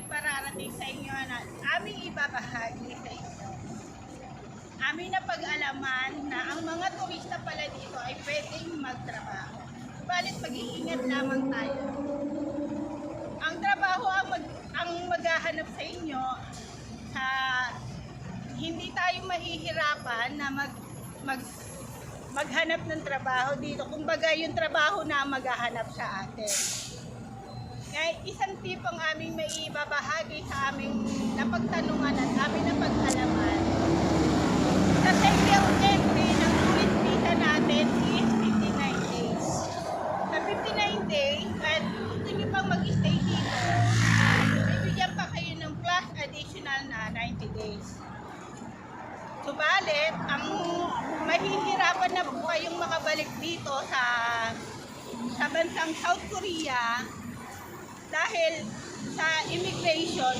ipararating sa inyo na aming ibabahagi sa inyo. Aming napag-alaman na ang mga turista pala dito ay pwedeng magtrabaho. Subalit mag-iingat lamang tayo. Ang trabaho ang maghahanap sa inyo sa hindi tayo mahihirapan na maghanap ng trabaho dito. Kumbaga yung trabaho na maghahanap sa atin. Kaya isang tip ang aming maibabahagi sa aming napagtanungan at aming napag-alaman. Sa single entry ng tourist visa natin is 59 days. Sa 59 days, at gusto nyo pang mag-stay dito, bibigyan pa kayo ng plus additional na 90 days. Subalit, ang mahihirapan na po kayong makabalik dito sa bansang South Korea dahil sa immigration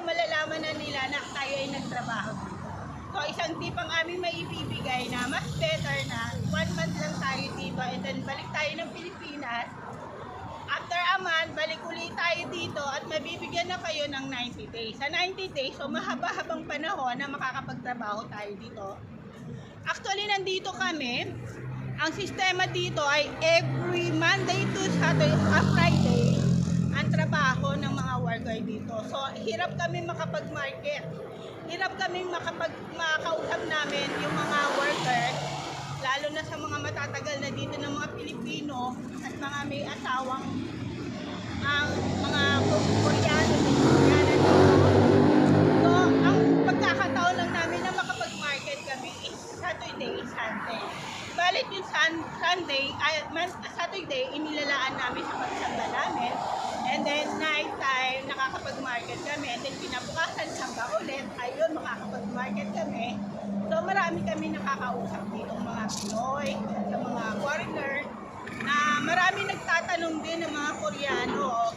malalaman na nila na tayo ay nagtrabaho dito. So isang tip ang aming maibibigay na mas better na 1 month lang tayo dito and then balik tayo ng Pilipinas. After a month, balik ulit tayo dito at mabibigyan na kayo ng 90 days. Sa 90 days, so mahaba-habang panahon na makakapagtrabaho tayo dito. Actually, nandito kami. Ang sistema dito ay every Monday to Friday ang trabaho ng mga worker dito. So, hirap kami makapag-market. Hirap kami makausap namin yung mga worker, lalo na sa mga matatagal na dito ng mga Pilipino at mga may asawang mga Koreano dito. So, ang pagkakataon lang namin na makapag-market kami is Saturday, Sunday. Balit yung Saturday, inilalaan namin sa pagsamba namin. And then night time, nakakapag-market kami. And then pinabukasan, samba ulit. Ayun, makakapag-market kami. So marami kami nakakausap dito mga Pinoy, sa mga foreigner, na marami nagtatanong din ng mga Koreano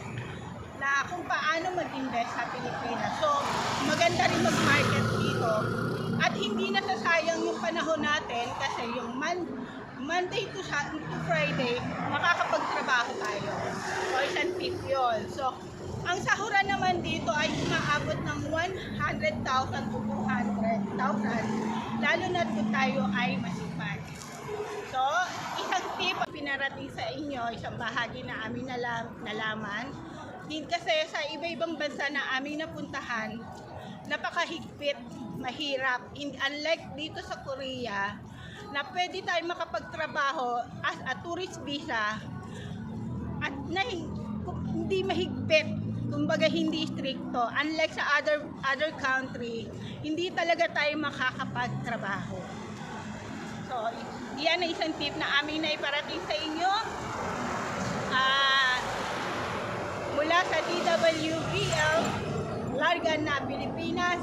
na kung paano mag-invest sa Pilipinas. So maganda rin mag-market dito. At hindi nasasayang yung panahon natin kasi yung Monday to Friday, makakapagtrabaho tayo. So, isang tip yun. So, ang sahuran naman dito ay umaabot ng 100,000 to 200,000, lalo na kung tayo ay masipag. So, isang tip ang pinarating sa inyo, isang bahagi na aming nalaman. Kasi sa iba-ibang bansa na aming napuntahan, napakahigpit, mahirap. Unlike dito sa Korea, na pwede tayo makapagtrabaho as a tourist visa at hindi mahigpit, kumbaga hindi stricto. Unlike sa other country, hindi talaga tayo makakapagtrabaho. So, yan ay isang tip na aming naiparating sa inyo mula sa DWBL Largan na Pilipinas.